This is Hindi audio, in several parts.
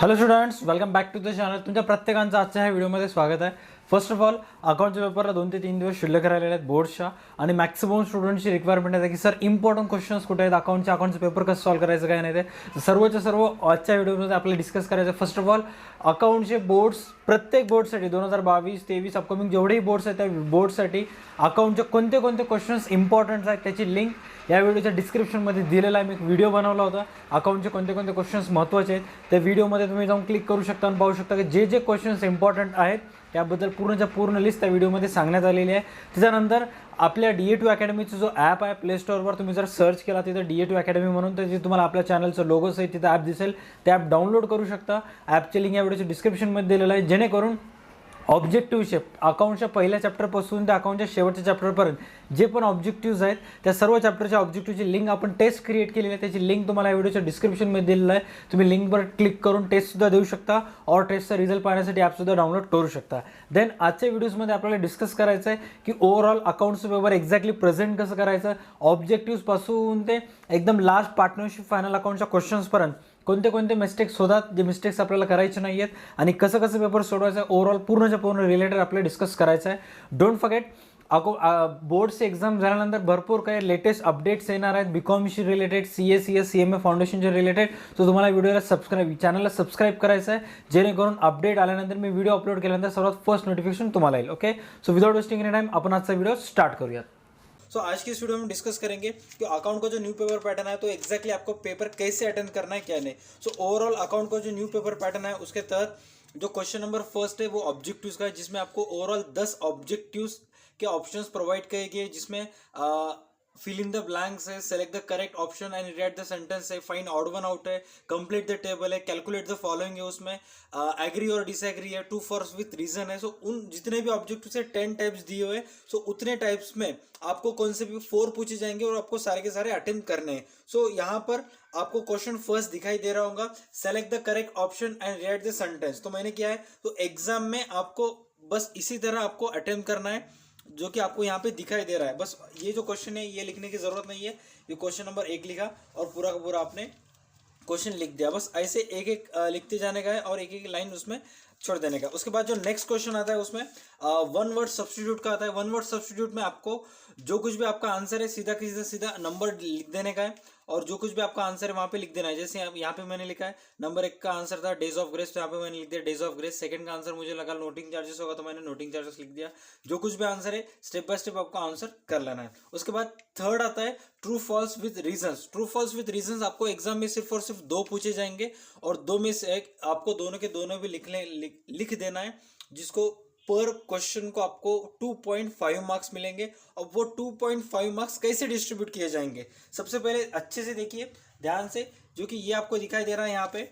Hello students, welcome back to the channel. तुमच्या प्रत्येकांचं आजच्या ह्या व्हिडिओमध्ये स्वागत आहे. फर्स्ट ऑफ ऑल, अकाउंटच्या पेपरला 2 ते 3 दिवस शिल्लक राहिलेले आहेत बोर्ड्सच्या, आणि मॅक्सिमम स्टुडंट्सची रिक्वायरमेंट आहे की सर इम्पॉर्टंट क्वेश्चन्स कुठे आहेत, अकाउंटचं पेपर कसं सॉल्व करायचं काय नाही ते सर्वच्या सर्व आजच्या व्हिडिओमध्ये आपल्याला डिस्कस करायचं. फर्स्ट ऑफ ऑल, अकाउंटचे बोर्ड्स प्रत्येक बोर्डसाठी 2022, 23 अपकमिंग जेवढेही बोर्ड्स आहेत त्या बोर्डसाठी अकाउंटचे कोणते कोणते क्वेश्चन्स इम्पॉर्टंट आहेत त्याची लिंक या व्हिडिओच्या डिस्क्रिप्शनमध्ये दिलेला आहे. मी एक व्हिडिओ बनवला होता, अकाउंटचे कोणते कोणते क्वेश्चन्स महत्त्वाचे आहेत त्या व्हिडिओमध्ये तुम्ही जाऊन क्लिक करू शकता आणि पाहू शकता की जे जे क्वेश्चन्स इम्पॉर्टंट आहेत त्याबद्दल पूर्णच्या पूर्ण लिस्ट त्या व्हिडिओमध्ये सांगण्यात आलेली आहे. त्याच्यानंतर आपल्या DA2 अकॅडमीचा जो ॲप आहे प्ले स्टोअरवर तुम्ही जर सर्च केला तिथं DA2 अकॅडमी म्हणून, तर जे तुम्हाला आपल्या चॅनलचं लोगोस आहे तिथं ॲप दिसेल, ते ॲप डाउनलोड करू शकता. ॲपचे लिंक या व्हिडिओच्या डिस्क्रिप्शनमध्ये दिलेलं आहे, जेणेकरून ऑब्जेक्टिव्हचे अकाउंटच्या पहिल्या चॅप्टरपासून त्या अकाउंटच्या शेवटच्या चॅप्टरपर्यंत जे पण ऑब्जेक्टिव्ज आहेत त्या सर्व चॅप्टरच्या ऑब्जेक्टिव्हची लिंक आपण टेस्ट क्रिएट केलेली आहे, त्याची लिंक तुम्हाला या व्हिडिओच्या डिस्क्रिप्शनमध्ये दिलेलं आहे. तुम्ही लिंकवर क्लिक करून टेस्टसुद्धा देऊ शकता और टेस्टचा रिझल्ट पाहण्यासाठी ॲपसुद्धा डाउनलोड करू शकता. देन आजच्या व्हिडिओजमध्ये आपल्याला डिस्कस करायचं आहे की ओव्हरऑल अकाउंट्सचं पेपर एक्झॅक्टली प्रेझेंट कसं करायचं, ऑब्जेक्टिव्हपासून ते एकदम लास्ट पार्टनरशिप फायनल अकाउंटच्या क्वेश्चन्सपर्यंत कोणते कोणते मिस्टेक्स होतात, जे मिस्टेक्स आपल्याला करायचे नाही आहेत, आणि कसं कसं पेपर सोडवायचं आहे, ओव्हरऑल पूर्णच्या पूर्ण रिलेटेड आपल्याला डिस्कस करायचं आहे. डोंट फॉरगेट, बोर्ड्सचे एक्झाम झाल्यानंतर भरपूर काही लेटेस्ट अपडेट्स येणार आहेत BComशी रिलेटेड, CS CMA फाउंडेशनचे रिलेटेड. तो तुम्हाला व्हिडिओला चॅनलला सबस्क्राईब करायचं आहे, जेणेकरून अपडेट आल्यानंतर मी व्हिडिओ अपलोड केल्यानंतर सर्वात फर्स्ट नोटिफिकेशन तुम्हाला येईल. Okay, so without wasting any time आपण आजचा व्हिडिओ स्टार्ट करूयात. सो आज की इस वीडियो में डिस्कस करेंगे कि अकाउंट का जो न्यू पेपर पैटर्न है तो एक्जैक्टली आपको पेपर कैसे अटेंड करना है क्या नहीं. सो ओवरऑल अकाउंट का जो न्यू पेपर पैटर्न है उसके तहत जो क्वेश्चन नंबर फर्स्ट है वो ऑब्जेक्टिव्स का है, जिसमें आपको ओवरऑल 10 ऑब्जेक्टिव्स के ऑप्शंस प्रोवाइड किए गए, जिसमें फिल इन द ब्लैंक्स है, select the correct option and right the sentence है, फाइंड ऑड वन आउट है, कंप्लीट द टेबल है, कैलकुलेट द फॉलोइंग है, उसमें एग्री और डिसएग्री है, ट्रू फॉल्स विथ रीजन है. सो उन जितने भी ऑब्जेक्टिव्स है 10 टाइप्स दिए हुए, सो उतने टाइप्स में आपको कौन से भी 4 पूछे जाएंगे और आपको सारे के सारे अटेम्प्ट करने हैं. सो यहाँ पर आपको क्वेश्चन फर्स्ट दिखाई दे रहा होगा, select the correct option and right the sentence. तो मैंने किया है, तो एग्जाम में आपको बस इसी तरह आपको अटेम्प्ट करना है जो कि आपको यहाँ पे दिखाई दे रहा है. बस ये जो क्वेश्चन है ये लिखने की जरूरत नहीं है, ये क्वेश्चन नंबर 1 लिखा और पूरा का पूरा आपने क्वेश्चन लिख दिया. बस ऐसे एक एक लिखते जाने का है और एक एक लाइन उसमें छोड़ देने का. उसके बाद जो नेक्स्ट क्वेश्चन आता है उसमें वन वर्ड सब्स्टिट्यूट का आता है. वन वर्ड सब्स्टिट्यूट में आपको जो कुछ भी आपका आंसर है सीधा सीधा नंबर लिख देने का है, और जो कुछ भी आपका आंसर है वहां पे लिख देना है. जैसे यहाँ पे मैंने लिखा है नंबर 1 का आंसर था डेज ऑफ ग्रेस, तो यहाँ पे मैंने लिख दिया डेज ऑफ ग्रेस. सेकंड का आंसर मुझे लगा नोटिंग चार्जेस होगा, तो मैंने नोटिंग चार्जेस लिख दिया. जो कुछ भी आंसर है स्टेप बाय स्टेप आपको आंसर कर लेना है. उसके बाद थर्ड आता है true false with reasons. True false with reasons आपको एग्जाम में सिर्फ और सिर्फ 2 पूछे जाएंगे, और 2 में से एक आपको दोनों के दोनों भी लिख देना है, जिसको पर क्वेश्चन को आपको 2.5 मार्क्स मिलेंगे. और वो 2.5 मार्क्स कैसे डिस्ट्रीब्यूट किए जाएंगे, सबसे पहले अच्छे से देखिए ध्यान से, जो कि ये आपको दिखाई दे रहा है यहाँ पे,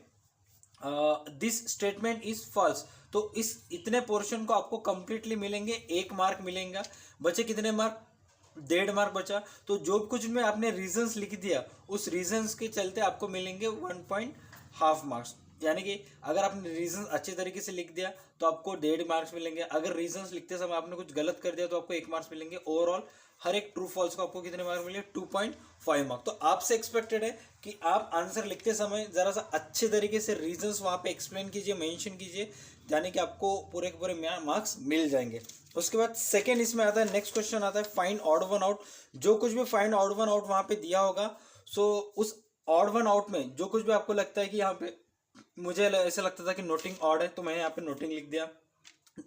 दिस स्टेटमेंट इज फॉल्स. तो इस इतने पोर्शन को आपको कंप्लीटली मिलेंगे, 1 मार्क मिलेगा. बचे कितने मार्क, 1.5 मार्क बचा. तो जो कुछ में आपने रीजंस लिख दिया उस रीजंस के चलते आपको मिलेंगे 1.5 मार्क्स. यानी कि अगर आपने रीजंस अच्छे तरीके से लिख दिया तो आपको 1.5 मार्क्स मिलेंगे. अगर रीजंस लिखते समय आपने कुछ गलत कर दिया तो आपको 1 मार्क्स मिलेंगे. ओवरऑल हर एक ट्रू फॉल्स को आपको कितने मार्क्स मिलेंगे, 2.5 मार्क्स. तो आपसे एक्सपेक्टेड है कि आप आंसर लिखते समय जरा सा अच्छे तरीके से रीजंस वहां पे एक्सप्लेन कीजिए, मेंशन कीजिए, यानी कि आपको पूरे के पूरे मार्क्स मिल जाएंगे. उसके बाद सेकेंड इसमें आता है, नेक्स्ट क्वेश्चन आता है फाइंड ऑड वन आउट. जो कुछ भी फाइंड ऑड वन आउट वहां पे दिया होगा, सो उस ऑड वन आउट में जो कुछ भी आपको लगता है कि यहाँ पे, मुझे ऐसा लगता था कि नोटिंग ऑड है तो मैंने यहाँ पे नोटिंग लिख दिया.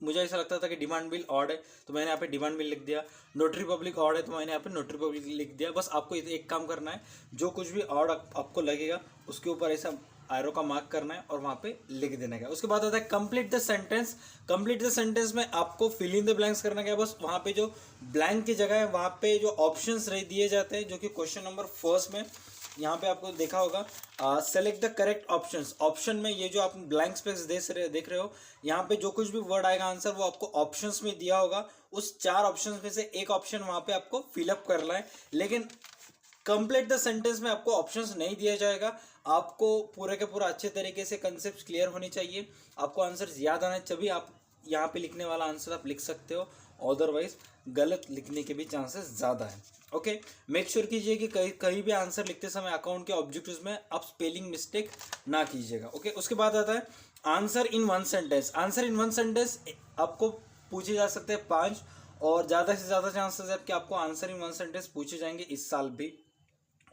मुझे ऐसा लगता था कि डिमांड बिल ऑड है तो मैंने यहाँ पे डिमांड बिल लिख दिया. नोटरी पब्लिक ऑड है तो मैंने यहाँ पे नोटरी पब्लिक लिख दिया. बस आपको एक काम करना है, जो कुछ भी ऑड आपको लगेगा उसके ऊपर ऐसा एरो का मार्क करना है और वहाँ पे लिख देना है. उसके बाद आता है complete the sentence. Complete the sentence में आपको फिल इन द ब्लैंक्स करना है. बस वहाँ पे जो ब्लैंक की जगह है वहाँ पे जो ऑप्शंस दिए जाते हैं, जो कि क्वेश्चन नंबर फर्स्ट में यहाँ पे आपको देखा होगा, select the correct options. Option में ये जो आप ब्लैंक स्पेस देख रहे हो, यहाँ पे जो कुछ भी वर्ड आएगा आंसर वो आपको ऑप्शंस में दिया होगा. उस 4 ऑप्शंस में से एक ऑप्शन वहाँ पे आपको फिलअप करना है. लेकिन कंप्लीट द सेंटेंस में आपको ऑप्शंस नहीं दिया जाएगा. आपको पूरे के पूरा अच्छे तरीके से कंसेप्ट क्लियर होने चाहिए, आपको आंसर याद आना, तभी आप यहाँ पे लिखने वाला आंसर आप लिख सकते हो. अदरवाइज गलत लिखने के भी चांसेस ज़्यादा है. ओके, मेक श्योर कीजिए कि कहीं कहीं भी आंसर लिखते समय अकाउंट के ऑब्जेक्टिव्स में आप स्पेलिंग मिस्टेक ना कीजिएगा। ओके, उसके बाद आता है answer in one sentence. Answer in one sentence आपको पूछे जा सकते हैं 5, और ज़्यादा से ज़्यादा चांसेस है कि आपको आंसर इन वन सेंटेंस पूछे जाएंगे इस साल भी।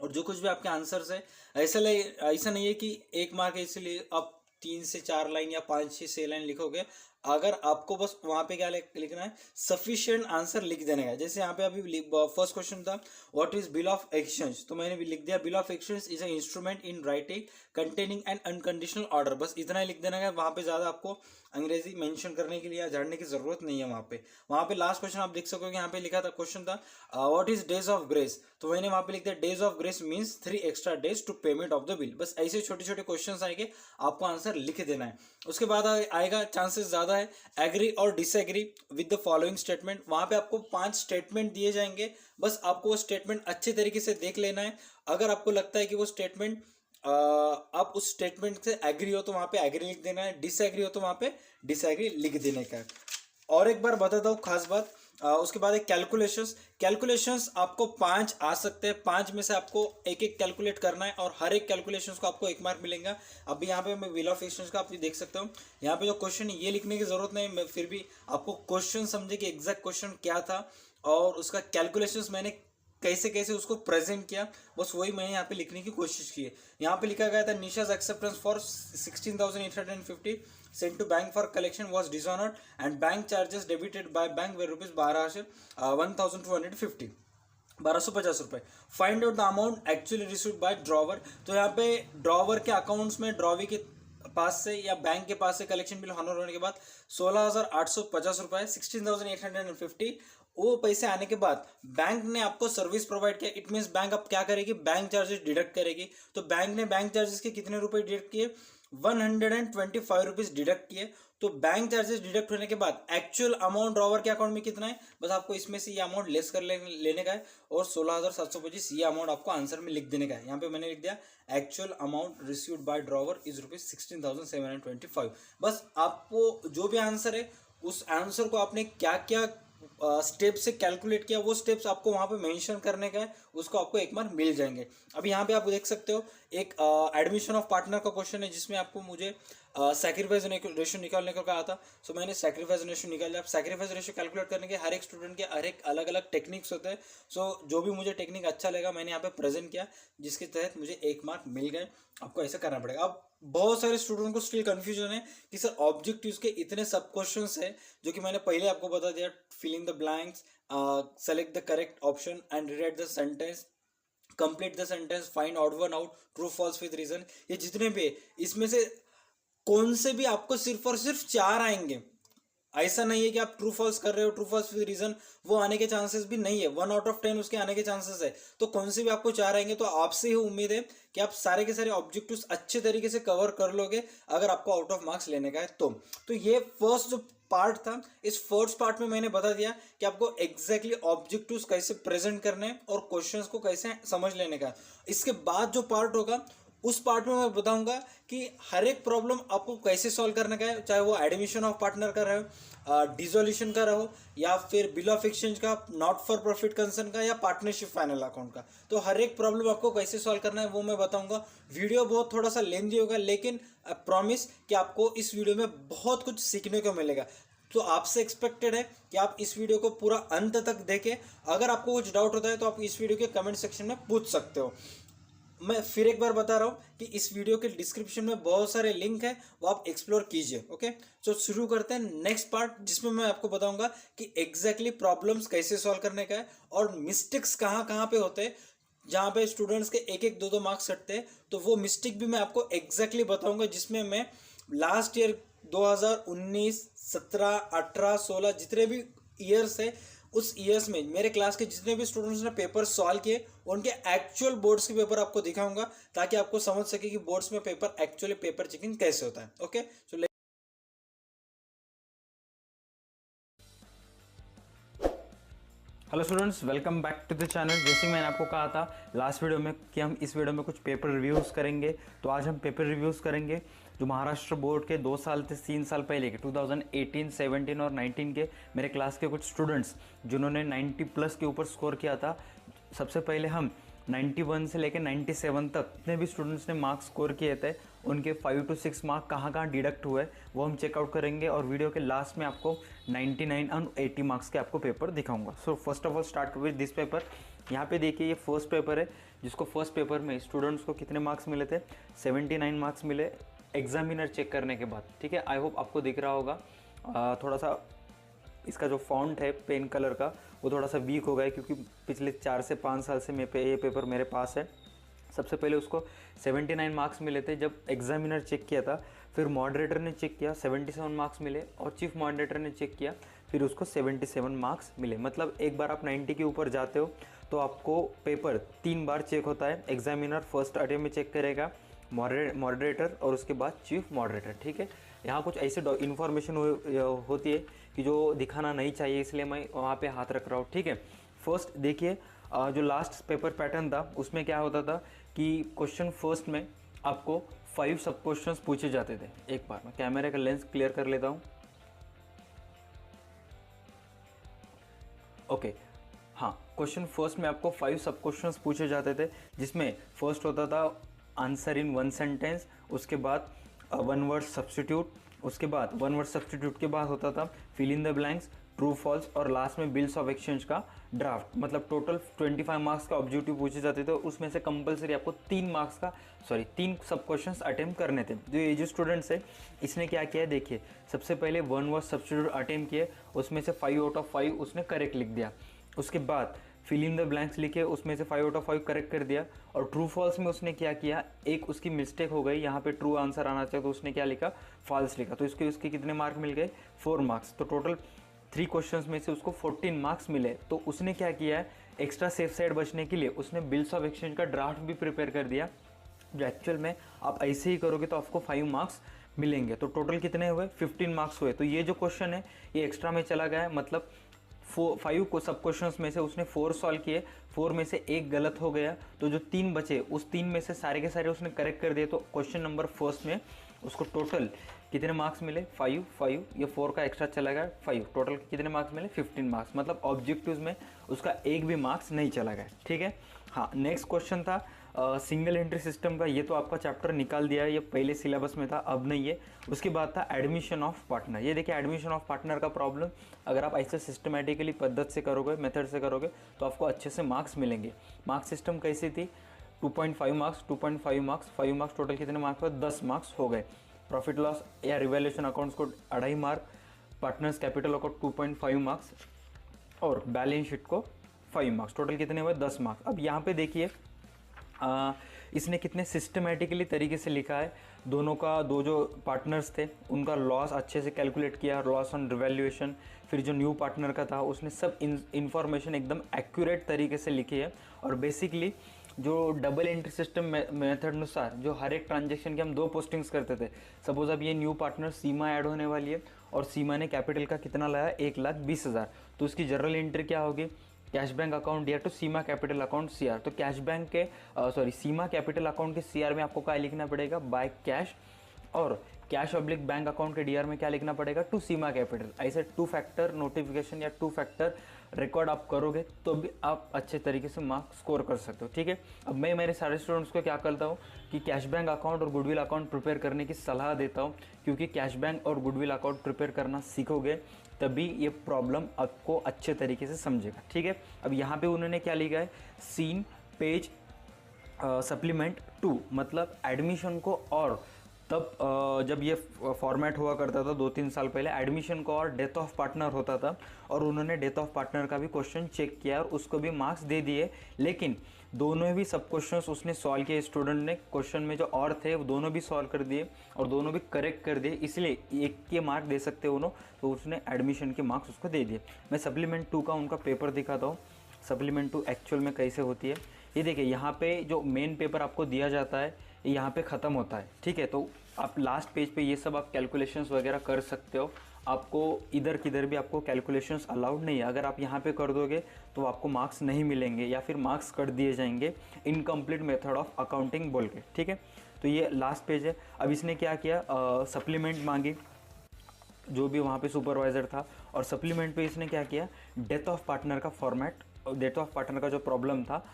और जो कुछ भी आपके आंसर्स है, ऐसा नहीं है कि 1 मार्क है इसलिए आप 3 से 4 लाइन या 5 से 6 लाइन लिखोगे। अगर आपको बस वहाँ पे क्या लिखना है, सफिशिएंट आंसर लिख देने का। जैसे यहाँ पे अभी फर्स्ट क्वेश्चन था what is bill of exchange, तो मैंने भी लिख दिया bill of exchange is a instrument in writing containing N unconditional order. बस इतना ही लिख देना है, वहाँ पे ज़्यादा आपको अंग्रेजी मेंशन करने के लिए या जानने की जरूरत नहीं है। वहाँ पे लास्ट क्वेश्चन आप देख सकोगे, यहाँ पे लिखा था क्वेश्चन था what is days of grace, तो मैंने वहाँ पे लिख दिया days of grace means 3 extra days to payment of the bill. बस ऐसे छोटे छोटे क्वेश्चन आएंगे, आपको आंसर लिख देना है। उसके बाद आएगा चांसेस ज़्यादा है एग्री और disagree with the following statement. वहाँ पे आपको 5 स्टेटमेंट दिए जाएंगे, बस आपको वो स्टेटमेंट अच्छे तरीके से देख लेना है। अगर आपको लगता है कि वो स्टेटमेंट आप उस स्टेटमेंट से एग्री हो तो वहाँ पे एग्री लिख देना है, डिसएग्री हो तो वहाँ पे डिसएग्री लिख देने का है। और एक बार बताता हूँ खास बात, उसके बाद एक कैलकुलेशंस। कैलकुलेशंस आपको 5 आ सकते हैं, 5 में से आपको एक एक कैलकुलेट करना है और हर एक कैलकुलेशंस को आपको 1 मार्क मिलेगा। अभी यहाँ पे मैं बिल ऑफ एक्सचेंज का आप देख सकते हो, यहाँ पे जो क्वेश्चन ये लिखने की जरूरत नहीं, मैं फिर भी आपको क्वेश्चन समझे कि एग्जैक्ट क्वेश्चन क्या था और उसका कैलकुलेशंस मैंने कैसे कैसे उसको प्रेजेंट किया, बस वही मैंने यहाँ पे लिखने की कोशिश की है। यहाँ पे लिखा गया था निशाज acceptance for 16,850 sent to bank for collection was dishonoured and bank charges debited by bank were rupees 12,250 ₹1250। Find out the amount actually received by drawer. तो यहाँ पे ड्रॉवर के अकाउंट्स में ड्रॉवी के पास से या बैंक के पास से कलेक्शन बिल हॉनर होने के बाद 16,850 रुपए 16,850 वो पैसे आने के बाद बैंक ने आपको सर्विस प्रोवाइड किया। इट मीन्स बैंक अब क्या करेगी, बैंक चार्जेस डिडक्ट करेगी। तो बैंक ने बैंक चार्जेस के कितने रुपए डिडक्ट किए, 125 रुपीज डिडक्ट किए। तो बैंक चार्जेस डिडक्ट होने के बाद एक्चुअल अमाउंट ड्रॉवर के अकाउंट में कितना है, बस आपको इसमें से ये अमाउंट लेस कर लेने का है और 16,725 ये अमाउंट आपको आंसर में लिख देने का है। यहाँ पे मैंने लिख दिया actual amount received by drawer is ₹16,725। बस आपको जो भी आंसर है उस आंसर को आपने क्या क्या स्टेप से कैलकुलेट किया, वो स्टेप्स आपको वहाँ पे मेंशन करने का है, उसको आपको 1 मार्क मिल जाएंगे। अभी यहाँ पे आप देख सकते हो एक एडमिशन ऑफ पार्टनर का क्वेश्चन है जिसमें आपको मुझे सैक्रिफाइस रेशियो निकालने को कहा था। सो मैंने सैक्रिफाइस रेशियो निकाल लिया। सैक्रिफाइस रेशियो कैलकुलेट करने के हर एक स्टूडेंट के हर एक अलग अलग टेक्निक्स होते हैं। सो जो भी मुझे टेक्निक अच्छा लगा मैंने यहाँ पे प्रेजेंट किया, जिसके तहत मुझे 1 मार्क मिल गए। आपको ऐसा करना पड़ेगा। अब बहुत सारे स्टूडेंट को स्टिल कंफ्यूजन है कि सर ऑब्जेक्टिव्स के इतने सब क्वेश्चंस है, जो कि मैंने पहले आपको बता दिया, fill in the blanks, select the correct option and rewrite the sentence, complete the sentence, find odd one out, true false with reason. ये जितने भी इसमें से कौन से भी आपको सिर्फ और सिर्फ 4 आएंगे। ऐसा नहीं है कि आप ट्रू फॉल्स कर रहे हो, ट्रू फॉल्स विद रीजन वो आने के चांसेस भी नहीं है, 1 आउट ऑफ 10 उसके आने के चांसेस है। तो कौन से भी आपको 4 आएंगे, तो आपसे ही उम्मीद है कि आप सारे के सारे ऑब्जेक्टिव्स अच्छे तरीके से कवर कर लोगे अगर आपको आउट ऑफ मार्क्स लेने का है तो ये फर्स्ट जो पार्ट था, इस फर्स्ट पार्ट में मैंने बता दिया कि आपको एग्जैक्टली ऑब्जेक्टिव्स कैसे प्रेजेंट करने और क्वेश्चंस को कैसे समझ लेने का। इसके बाद जो पार्ट होगा उस पार्ट में मैं बताऊंगा कि हर एक प्रॉब्लम आपको कैसे सॉल्व करने का है, चाहे वो एडमिशन ऑफ पार्टनर का रहो, डिसोल्यूशन का रहो, या फिर बिल ऑफ एक्सचेंज का, नॉट फॉर प्रॉफिट कंसर्न का, या पार्टनरशिप फाइनल अकाउंट का। तो हर एक प्रॉब्लम आपको कैसे सॉल्व करना है वो मैं बताऊंगा। वीडियो बहुत थोड़ा सा लेंथी होगा, लेकिन प्रॉमिस कि आपको इस वीडियो में बहुत कुछ सीखने को मिलेगा। तो आपसे एक्सपेक्टेड है कि आप इस वीडियो को पूरा अंत तक देखें। अगर आपको कुछ डाउट होता है तो आप इस वीडियो के कमेंट सेक्शन में पूछ सकते हो। मैं फिर एक बार बता रहा हूँ कि इस वीडियो के डिस्क्रिप्शन में बहुत सारे लिंक है, वो आप एक्सप्लोर कीजिए। ओके, तो शुरू करते हैं नेक्स्ट पार्ट, जिसमें मैं आपको बताऊंगा कि एग्जैक्टली प्रॉब्लम्स कैसे सॉल्व करने का है और मिस्टेक्स कहाँ कहाँ पे होते हैं, जहाँ पे स्टूडेंट्स के 1-1, 2-2 मार्क्स कटते हैं। तो वो मिस्टेक भी मैं आपको एग्जैक्टली बताऊंगा, जिसमें मैं लास्ट ईयर 2019, 17, 18, 16 जितने भी ईयर्स है, उस ईयर्स में मेरे क्लास के जितने भी स्टूडेंट्स ने पेपर सॉल्व किए उनके एक्चुअल बोर्ड्स के पेपर आपको दिखाऊंगा, ताकि आपको समझ सके कि बोर्ड्स में पेपर एक्चुअली पेपर चेकिंग कैसे होता है। Okay, so hello students, welcome back to the channel. जैसे मैंने आपको कहा था लास्ट वीडियो में कि हम इस वीडियो में कुछ पेपर रिव्यूज़ करेंगे, तो आज हम पेपर रिव्यूज़ करेंगे जो महाराष्ट्र बोर्ड के 2 साल से 3 साल पहले के 2018, 17 और 19 के मेरे क्लास के कुछ स्टूडेंट्स जिन्होंने 90 प्लस के ऊपर स्कोर किया था, सबसे पहले हम 91 से लेकर 97 तक जितने भी स्टूडेंट्स ने मार्क्स स्कोर किए थे उनके 5 to 6 मार्क कहाँ डिडक्ट हुए वो हम चेकआउट करेंगे, और वीडियो के लास्ट में आपको 99 और 80 मार्क्स के आपको पेपर दिखाऊंगा। So first of all start with this paper. यहाँ पे देखिए ये फर्स्ट पेपर है, जिसको फर्स्ट पेपर में स्टूडेंट्स को कितने मार्क्स मिले थे, 79 मार्क्स मिले एग्जामिनर चेक करने के बाद। ठीक है, आई होप आपको दिख रहा होगा। थोड़ा सा इसका जो फॉन्ट है पेन कलर का वो थोड़ा सा वीक हो गया है, क्योंकि पिछले 4 से 5 साल से ये पेपर मेरे पास है। सबसे पहले उसको 79 मार्क्स मिले थे जब एग्जामिनर चेक किया था, फिर मॉडरेटर ने चेक किया 77 मार्क्स मिले, और चीफ मॉडरेटर ने चेक किया फिर उसको 77 मार्क्स मिले। मतलब एक बार आप 90 के ऊपर जाते हो तो आपको पेपर 3 बार चेक होता है। एग्जामिनर फर्स्ट अटेम्प्ट में चेक करेगा, मॉडरेटर और उसके बाद चीफ मॉडरेटर। ठीक है, यहाँ कुछ ऐसे इन्फॉर्मेशन होती है कि जो दिखाना नहीं चाहिए, इसलिए मैं वहाँ पे हाथ रख रहा हूँ। ठीक है, फर्स्ट देखिए जो लास्ट पेपर पैटर्न था उसमें क्या होता था कि क्वेश्चन फर्स्ट में आपको 5 सब क्वेश्चंस पूछे जाते थे। एक बार मैं कैमरे का लेंस क्लियर कर लेता हूँ। ओके, हाँ, क्वेश्चन फर्स्ट में आपको 5 सब क्वेश्चंस पूछे जाते थे, जिसमें फर्स्ट होता था आंसर इन 1 सेंटेंस, उसके बाद 1 वर्ड सब्स्टिट्यूट, उसके बाद 1 वर्ड सब्स्टिट्यूट के बाद होता था fill in the blanks, true false, और लास्ट में बिल्स ऑफ एक्सचेंज का ड्राफ्ट। मतलब टोटल 25 मार्क्स का ऑब्जेक्टिव पूछे जाते थे, उसमें से कंपलसरी आपको 3 सब क्वेश्चंस अटेम्प्ट करने थे। जो ये जो स्टूडेंट्स है इसने क्या किया है देखिए, सबसे पहले 1 वर्ड सब्स्टिट्यूट अटेम्प्ट किए, उसमें से 5 आउट ऑफ 5 उसने करेक्ट लिख दिया। उसके बाद फिल इन द ब्लैंक्स लिखे, उसमें से 5 आउट ऑफ 5 करेक्ट कर दिया। और ट्रू फॉल्स में उसने क्या किया, एक उसकी मिस्टेक हो गई, यहाँ पे ट्रू आंसर आना चाहिए तो उसने क्या लिखा, फॉल्स लिखा, तो उसके कितने मार्क मिल गए, 4 मार्क्स। तो टोटल 3 क्वेश्चंस में से उसको 14 मार्क्स मिले। तो उसने क्या किया है, एक्स्ट्रा सेफ साइड बचने के लिए उसने बिल्स ऑफ एक्सचेंज का ड्राफ्ट भी प्रिपेयर कर दिया, जो एक्चुअल में आप ऐसे ही करोगे तो आपको 5 मार्क्स मिलेंगे। तो टोटल कितने हुए, 15 मार्क्स हुए। तो ये जो क्वेश्चन है ये एक्स्ट्रा में चला गया है, मतलब 5 को सब क्वेश्चंस में से उसने 4 सॉल्व किए, 4 में से 1 गलत हो गया, तो जो 3 बचे उस 3 में से सारे के सारे उसने करेक्ट कर दिए। तो क्वेश्चन नंबर फर्स्ट में उसको टोटल कितने मार्क्स मिले, 5, ये 4 का एक्स्ट्रा चला गया 5, टोटल कितने मार्क्स मिले, 15 मार्क्स। मतलब ऑब्जेक्टिव्स में उसका एक भी मार्क्स नहीं चला गया। ठीक है, हाँ, नेक्स्ट क्वेश्चन था सिंगल एंट्री सिस्टम का। ये तो आपका चैप्टर निकाल दिया है, ये पहले सिलेबस में था, अब नहीं है। उसके बाद था एडमिशन ऑफ पार्टनर। ये देखिए एडमिशन ऑफ पार्टनर का प्रॉब्लम, अगर आप ऐसे सिस्टमेटिकली पद्धत से करोगे, मेथड से करोगे तो आपको अच्छे से मार्क्स मिलेंगे। मार्क्स सिस्टम कैसी थी, 2.5 मार्क्स, 2.5 मार्क्स, 5 मार्क्स, टोटल कितने मार्क्स हुए, 10 मार्क्स हो गए। प्रॉफिट लॉस या रिवैल्यूएशन अकाउंट्स को 2.5 mark, partners capital account 2.5 marks, और बैलेंस शीट को 5 मार्क्स, टोटल कितने हुए, 10 मार्क्स। अब यहाँ पे देखिए इसने कितने सिस्टमेटिकली तरीके से लिखा है। दो जो पार्टनर्स थे उनका लॉस अच्छे से कैलकुलेट किया, लॉस ऑन रिवैल्यूएशन, फिर जो न्यू पार्टनर का था उसने सब इन्फॉर्मेशन एकदम एक्यूरेट तरीके से लिखी है। और बेसिकली जो डबल एंट्री सिस्टम मेथड अनुसार जो हर एक ट्रांजेक्शन के हम 2 पोस्टिंग्स करते थे। सपोज अब ये न्यू पार्टनर सीमा ऐड होने वाली है और सीमा ने कैपिटल का कितना लाया, 1,20,000, तो उसकी जनरल एंट्री क्या होगी, कैश बैंक अकाउंट या तो सीमा कैपिटल अकाउंट सीआर। तो कैश बैंक के सीमा कैपिटल अकाउंट के सीआर में आपको क्या लिखना पड़ेगा, बाय कैश, और कैश ऑब्लिक बैंक अकाउंट के डीआर में क्या लिखना पड़ेगा, टू सीमा कैपिटल। ऐसे 2 फैक्टर नोटिफिकेशन या 2 फैक्टर रिकॉर्ड आप करोगे तो भी आप अच्छे तरीके से मार्क्स स्कोर कर सकते हो। ठीक है, अब मैं मेरे सारे स्टूडेंट्स को क्या करता हूँ कि कैश बैंक अकाउंट और गुडविल अकाउंट प्रिपेयर करने की सलाह देता हूँ, क्योंकि कैश बैंक और गुडविल अकाउंट प्रिपेयर करना सीखोगे तभी ये प्रॉब्लम आपको अच्छे तरीके से समझेगा। ठीक है, अब यहाँ पे उन्होंने क्या लिखा है, सीन पेज सप्लीमेंट 2, मतलब एडमिशन को, और तब जब ये फॉर्मेट हुआ करता था 2-3 साल पहले, एडमिशन को और डेथ ऑफ पार्टनर होता था, और उन्होंने डेथ ऑफ पार्टनर का भी क्वेश्चन चेक किया और उसको भी मार्क्स दे दिए। लेकिन दोनों भी सब क्वेश्चंस उसने सॉल्व किए, स्टूडेंट ने क्वेश्चन में जो और थे वो दोनों भी सॉल्व कर दिए और दोनों भी करेक्ट कर दिए, इसलिए एक के मार्क दे सकते हो उन्होंने, तो उसने एडमिशन के मार्क्स उसको दे दिए। मैं सप्लीमेंट 2 का उनका पेपर दिखाता हूँ, सप्लीमेंट 2 एक्चुअल में कैसे होती है। ये देखिए यहाँ पे जो मेन पेपर आपको दिया जाता है यहाँ पे ख़त्म होता है। ठीक है, तो आप लास्ट पेज पे ये सब आप कैलकुलेशंस वगैरह कर सकते हो। आपको इधर किधर भी आपको कैलकुलेशंस अलाउड नहीं है, अगर आप यहाँ पे कर दोगे तो आपको मार्क्स नहीं मिलेंगे या फिर मार्क्स कट दिए जाएंगे, इनकम्प्लीट मेथड ऑफ अकाउंटिंग बोल के। ठीक है, तो ये लास्ट पेज है। अब इसने क्या किया, सप्लीमेंट मांगी जो भी वहाँ पे सुपरवाइज़र था, और सप्लीमेंट पे इसने क्या किया, डेथ ऑफ पार्टनर का फॉर्मेट डेथ ऑफ पार्टनर का जो प्रॉब्लम था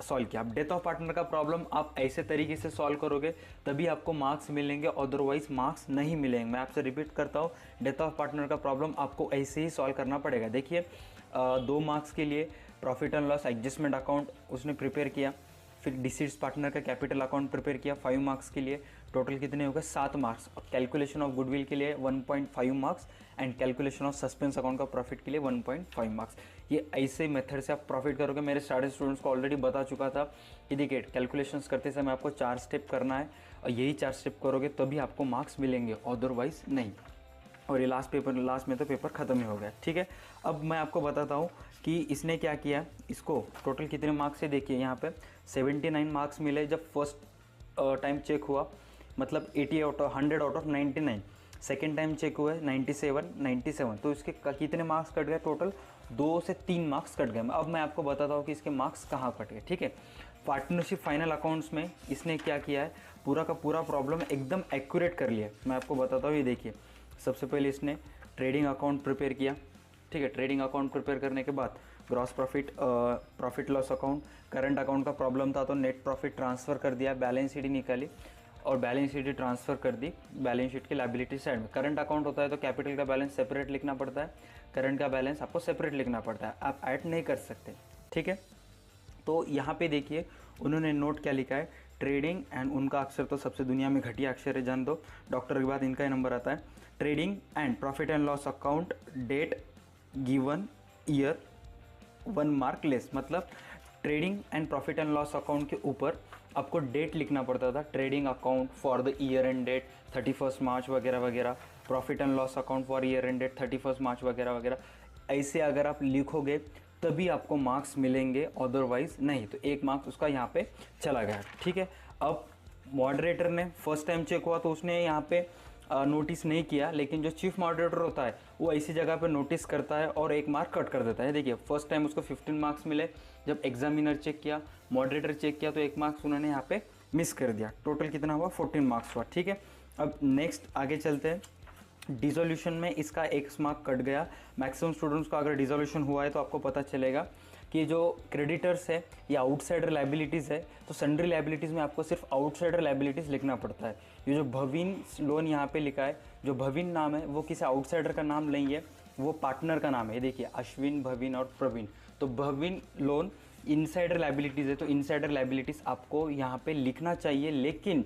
सॉल्व किया। अब डेथ ऑफ पार्टनर का प्रॉब्लम आप ऐसे तरीके से सॉल्व करोगे तभी आपको मार्क्स मिलेंगे, अदरवाइज मार्क्स नहीं मिलेंगे। मैं आपसे रिपीट करता हूँ, डेथ ऑफ पार्टनर का प्रॉब्लम आपको ऐसे ही सॉल्व करना पड़ेगा। देखिए 2 मार्क्स के लिए profit and loss adjustment account उसने प्रिपेयर किया, फिर डिसीड्स पार्टनर का कैपिटल अकाउंट प्रिपेयर किया 5 मार्क्स के लिए, टोटल कितने हो गए 7 मार्क्स। कैलकुलेशन ऑफ गुडविल के लिए 1.5 marks and calculation of suspense account का प्रॉफिट के लिए 1.5 मार्क्स। ये ऐसे मेथड से आप प्रॉफिट करोगे। मेरे सारे स्टूडेंट्स को ऑलरेडी बता चुका था कि देखिए कैलकुलेशंस करते समय आपको 4 स्टेप करना है और यही 4 स्टेप करोगे तभी आपको मार्क्स मिलेंगे, अदरवाइज नहीं। और ये लास्ट में तो पेपर ख़त्म ही हो गया, ठीक है। अब मैं आपको बताता हूँ कि इसने क्या किया, इसको टोटल कितने मार्क्स से देखिए यहाँ पे 79 मार्क्स मिले जब फर्स्ट टाइम चेक हुआ, मतलब 100 out of 99। Second time check हुआ है 97, तो इसके कितने मार्क्स कट गए, टोटल 2 से 3 मार्क्स कट गए। अब मैं आपको बताता हूँ कि इसके मार्क्स कहाँ कट गए, ठीक है। पार्टनरशिप फाइनल अकाउंट्स में इसने क्या किया है, पूरा का पूरा प्रॉब्लम एकदम एक्यूरेट कर लिया। मैं आपको बताता हूँ, ये देखिए सबसे पहले इसने ट्रेडिंग अकाउंट प्रिपेयर किया, ठीक है। ट्रेडिंग अकाउंट प्रिपेयर करने के बाद gross profit loss account, current account का प्रॉब्लम था तो नेट प्रॉफिट ट्रांसफ़र कर दिया, बैलेंस शीट निकाली और बैलेंस शीट ट्रांसफ़र कर दी बैलेंस शीट की लायबिलिटी साइड में। करंट अकाउंट होता है तो कैपिटल का बैलेंस सेपरेट लिखना पड़ता है, करंट का बैलेंस आपको सेपरेट लिखना पड़ता है, आप ऐड नहीं कर सकते, ठीक है। तो यहाँ पे देखिए उन्होंने नोट क्या लिखा है, ट्रेडिंग एंड उनका अक्षर तो सबसे दुनिया में घटिया अक्षर है, जान दो, डॉक्टर के बाद इनका ही नंबर आता है। Trading and profit and loss account date given year 1 mark less, मतलब trading and profit and loss account के ऊपर आपको डेट लिखना पड़ता था, trading account for the year end date 31 March वगैरह वगैरह, profit and loss account for year end date 31 March वगैरह वगैरह। ऐसे अगर आप लिखोगे तभी आपको मार्क्स मिलेंगे, अदरवाइज नहीं। तो 1 मार्क्स उसका यहाँ पे चला गया, ठीक है। अब मॉडरेटर ने फर्स्ट टाइम चेक हुआ तो उसने यहाँ पे नोटिस नहीं किया, लेकिन जो चीफ मॉडरेटर होता है वो ऐसी जगह पे नोटिस करता है और 1 मार्क कट कर देता है। देखिए फर्स्ट टाइम उसको 15 मार्क्स मिले, जब एग्जामिनर चेक किया, मॉडरेटर चेक किया तो 1 मार्क्स उन्होंने यहाँ पे मिस कर दिया, टोटल कितना हुआ 14 मार्क्स हुआ, ठीक है। अब नेक्स्ट आगे चलते हैं। डिसोल्यूशन में इसका 1 मार्क कट गया। मैक्सिमम स्टूडेंट्स का अगर डिसोल्यूशन हुआ है तो आपको पता चलेगा कि जो क्रेडिटर्स है या आउटसाइडर लायबिलिटीज़ है, तो सन्ड्री लायबिलिटीज़ में आपको सिर्फ आउटसाइडर लायबिलिटीज़ लिखना पड़ता है। ये जो भविन लोन यहाँ पे लिखा है, जो भविन नाम है वो किसी आउटसाइडर का नाम नहीं है, वो पार्टनर का नाम है। देखिए अश्विन, भविन और प्रवीण, तो भविन लोन इनसाइडर लायबिलिटीज़ है, तो इनसाइडर लायबिलिटीज़ आपको यहाँ पे लिखना चाहिए, लेकिन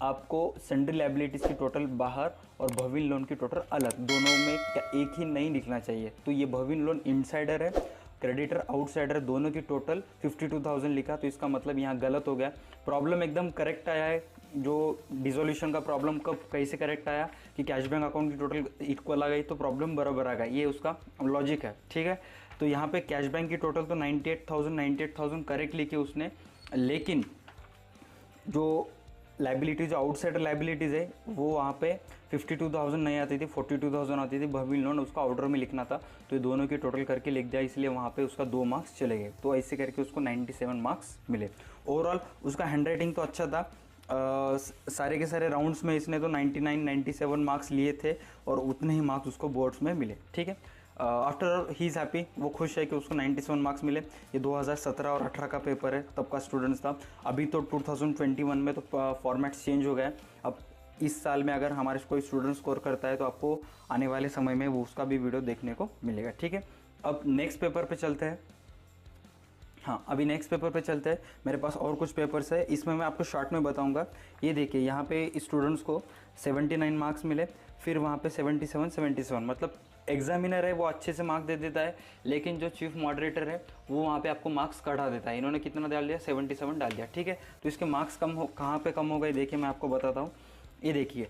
आपको सन्ड्री लायबिलिटीज़ की टोटल बाहर और भविन लोन की टोटल अलग, दोनों में एक ही नहीं लिखना चाहिए। तो ये भविन लोन इनसाइडर है, क्रेडिटर आउटसाइडर दोनों की टोटल 52,000 लिखा, तो इसका मतलब यहाँ गलत हो गया। प्रॉब्लम एकदम करेक्ट आया है। जो डिसोल्यूशन का प्रॉब्लम कब कैसे करेक्ट आया कि कैश बैंक अकाउंट की टोटल इक्वल आ गई तो प्रॉब्लम बराबर आ गई, ये उसका लॉजिक है, ठीक है। तो यहाँ पे कैश बैंक की टोटल तो 98,000 करेक्ट लिखी उसने, लेकिन जो लाइबिलिटीज़, आउटसाइडर लाइबिलिटीज़ है वो वहाँ पे 52,000 नहीं आती थी, 42,000 आती थी। भविन लोन उसका ऑर्डर में लिखना था, तो ये दोनों की टोटल करके लिख दिया, इसलिए वहाँ पे उसका 2 मार्क्स चले गए। तो ऐसे करके उसको 97 मार्क्स मिले। ओवरऑल उसका हैंडराइटिंग तो अच्छा था, सारे के सारे राउंड्स में इसने तो 97 मार्क्स लिए थे और उतने ही मार्क्स उसको बोर्ड्स में मिले, ठीक है। आफ्टर ही इज़ हैप्पी, वो खुश है कि उसको 97 मार्क्स मिले। ये 2017 और 18 का पेपर है, तब का स्टूडेंट्स था। अभी तो 2021 में तो फॉर्मेट चेंज हो गया। अब इस साल में अगर हमारे कोई स्टूडेंट स्कोर करता है तो आपको आने वाले समय में वो उसका भी वीडियो देखने को मिलेगा, ठीक है। अब नेक्स्ट पेपर पे चलते हैं। हाँ, अभी नेक्स्ट पेपर पे चलते हैं। मेरे पास और कुछ पेपर्स है, इसमें मैं आपको शॉर्ट में बताऊंगा। ये देखिए यहाँ पे स्टूडेंट्स को 79 मार्क्स मिले, फिर वहाँ पे 77, मतलब एग्जामिनर है वो अच्छे से मार्क्स दे देता है, लेकिन जो चीफ मॉडरेटर है वो वहाँ पे आपको मार्क्स कटा देता है। इन्होंने कितना डाल दिया, 77 डाल दिया, ठीक है। तो इसके मार्क्स कहाँ पे कम हो गए, देखिए मैं आपको बताता हूँ। ये देखिए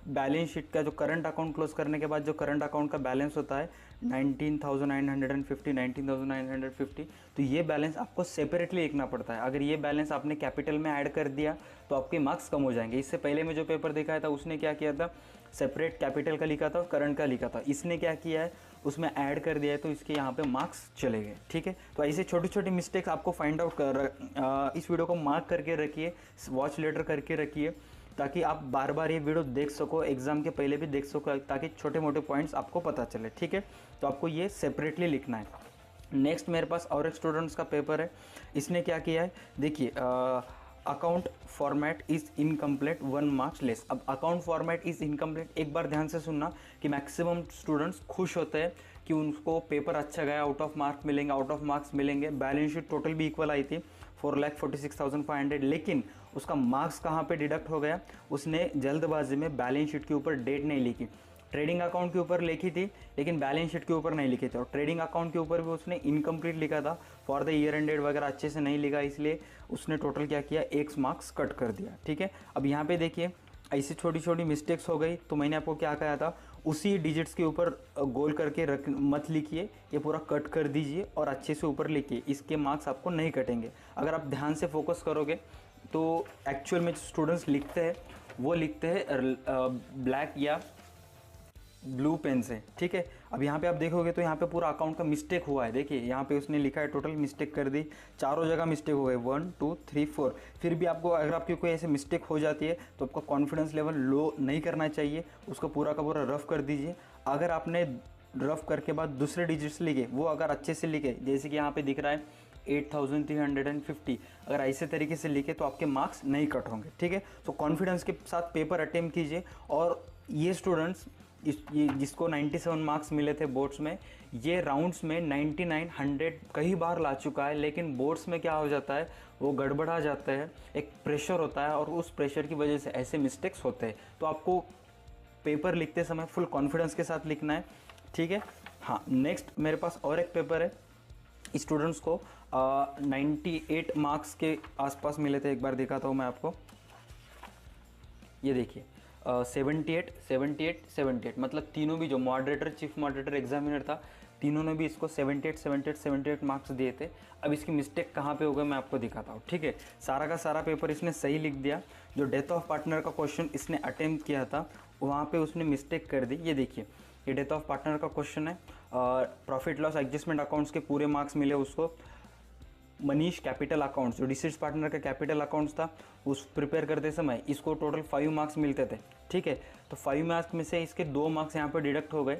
बैलेंस शीट का जो करंट अकाउंट क्लोज करने के बाद जो करंट अकाउंट का बैलेंस होता है 19,950, तो ये बैलेंस आपको सेपरेटली लिखना पड़ता है। अगर ये बैलेंस आपने कैपिटल में ऐड कर दिया तो आपके मार्क्स कम हो जाएंगे। इससे पहले में जो पेपर दिखाया था उसने क्या किया था, सेपरेट कैपिटल का लिखा था और करंट का लिखा था। इसने क्या किया है, उसमें ऐड कर दिया है, तो इसके यहाँ पे मार्क्स चले गए, ठीक है। तो ऐसे छोटी छोटी मिस्टेक्स आपको फाइंड आउट कर इस वीडियो को मार्क करके रखिए, वॉच लेटर करके रखिए, ताकि आप बार बार ये वीडियो देख सको, एग्जाम के पहले भी देख सको, ताकि छोटे मोटे पॉइंट्स आपको पता चले, ठीक है। तो आपको ये सेपरेटली लिखना है। नेक्स्ट मेरे पास और एक स्टूडेंट्स का पेपर है, इसने क्या किया है, देखिए account format is incomplete 1 marks less. अब अकाउंट फॉर्मेट इज़ इनकम्प्लीट, एक बार ध्यान से सुनना कि मैक्सिमम स्टूडेंट्स खुश होते हैं कि उनको पेपर अच्छा गया, आउट ऑफ मार्क्स मिलेंगे। बैलेंस शीट टोटल भी इक्वल आई थी 4,46,500, लेकिन उसका मार्क्स कहाँ पे डिडक्ट हो गया, उसने जल्दबाजी में बैलेंस शीट के ऊपर डेट नहीं लिखी। ट्रेडिंग अकाउंट के ऊपर लिखी थी लेकिन बैलेंस शीट के ऊपर नहीं लिखे थे, और ट्रेडिंग अकाउंट के ऊपर भी उसने इनकम्प्लीट लिखा था, for the year end date वगैरह अच्छे से नहीं लिखा, इसलिए उसने टोटल क्या किया, X मार्क्स कट कर दिया। ठीक है, अब यहाँ पे देखिए ऐसी छोटी छोटी मिस्टेक्स हो गई, तो मैंने आपको क्या कहा था, उसी डिजिट्स के ऊपर गोल करके रख मत लिखिए, ये पूरा कट कर दीजिए और अच्छे से ऊपर लिखिए, इसके मार्क्स आपको नहीं कटेंगे। अगर आप ध्यान से फोकस करोगे तो एक्चुअल में जो स्टूडेंट्स लिखते हैं वो लिखते हैं ब्लैक या ब्लू पेन से। ठीक है, अब यहाँ पे आप देखोगे तो यहाँ पे पूरा अकाउंट का मिस्टेक हुआ है, देखिए यहाँ पे उसने लिखा है, टोटल मिस्टेक कर दी, चारों जगह मिस्टेक हो गए, 1 2 3 4। फिर भी आपको अगर आपकी कोई ऐसे मिस्टेक हो जाती है तो आपका कॉन्फिडेंस लेवल लो नहीं करना चाहिए, उसको पूरा का पूरा रफ कर दीजिए। अगर आपने रफ करके बाद दूसरे डिजिट्स लिखे, वो अगर अच्छे से लिखे, जैसे कि यहाँ पे दिख रहा है 8,350, अगर ऐसे तरीके से लिखे तो आपके मार्क्स नहीं कट होंगे। ठीक है, तो कॉन्फिडेंस के साथ पेपर अटेम्प्ट कीजिए। और ये स्टूडेंट्स जिसको 97 मार्क्स मिले थे बोर्ड्स में, ये राउंड्स में 99 100 कई बार ला चुका है, लेकिन बोर्ड्स में क्या हो जाता है, वो गड़बड़ा जाता है, एक प्रेशर होता है और उस प्रेशर की वजह से ऐसे मिस्टेक्स होते हैं। तो आपको पेपर लिखते समय फुल कॉन्फिडेंस के साथ लिखना है। ठीक है, हाँ, नेक्स्ट मेरे पास और एक पेपर है, स्टूडेंट्स को 98 मार्क्स के आसपास मिले थे, एक बार दिखाता हूँ मैं आपको, ये देखिए 78 मतलब तीनों भी, जो मॉडरेटर, चीफ मॉडरेटर, एग्जामिनर था, तीनों ने भी इसको 78 मार्क्स दिए थे। अब इसकी मिस्टेक कहाँ पे हो गई मैं आपको दिखाता हूँ। ठीक है, सारा का सारा पेपर इसने सही लिख दिया, जो डेथ ऑफ पार्टनर का क्वेश्चन इसने अटेम्प्ट किया था वहाँ पे उसने मिस्टेक कर दी। ये देखिए, ये डेथ ऑफ पार्टनर का क्वेश्चन है, प्रॉफिट लॉस एडजस्टमेंट अकाउंट्स के पूरे मार्क्स मिले उसको। मनीष कैपिटल अकाउंट्स, जो डिसीज पार्टनर का कैपिटल अकाउंट्स था, उस प्रिपेयर करते समय इसको टोटल 5 मार्क्स मिलते थे। ठीक है, तो 5 मार्क्स में से इसके 2 मार्क्स यहाँ पर डिडक्ट हो गए।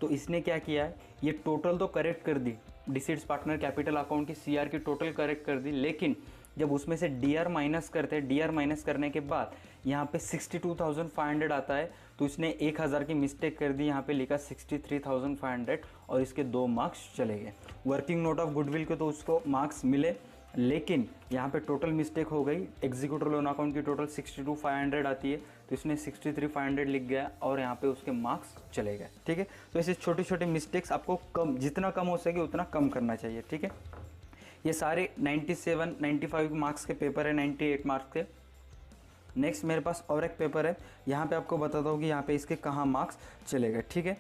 तो इसने क्या किया है, ये टोटल तो करेक्ट कर दी, डिसीज पार्टनर कैपिटल अकाउंट की CR की टोटल करेक्ट कर दी, लेकिन जब उसमें से DR माइनस करते हैं, DR माइनस करने के बाद यहाँ पे 62,500 आता है, तो इसने 1,000 की मिस्टेक कर दी, यहाँ पे लिखा 63,500 और इसके 2 मार्क्स चले गए। वर्किंग नोट ऑफ गुडविल के तो उसको मार्क्स मिले, लेकिन यहाँ पे टोटल मिस्टेक हो गई। एग्जीक्यूटिव लोन अकाउंट की टोटल 62,500 आती है, तो इसने 63,500 लिख गया और यहाँ पे उसके मार्क्स चले गए। ठीक है, तो ऐसे छोटे छोटे मिस्टेक्स आपको कम, जितना कम हो सके उतना कम करना चाहिए। ठीक है, ये सारे 97 95 मार्क्स के पेपर है, 98 मार्क्स के। नेक्स्ट मेरे पास और एक पेपर है, यहाँ पे आपको बताता हूँ कि यहाँ पे इसके कहाँ मार्क्स चले गए। ठीक है,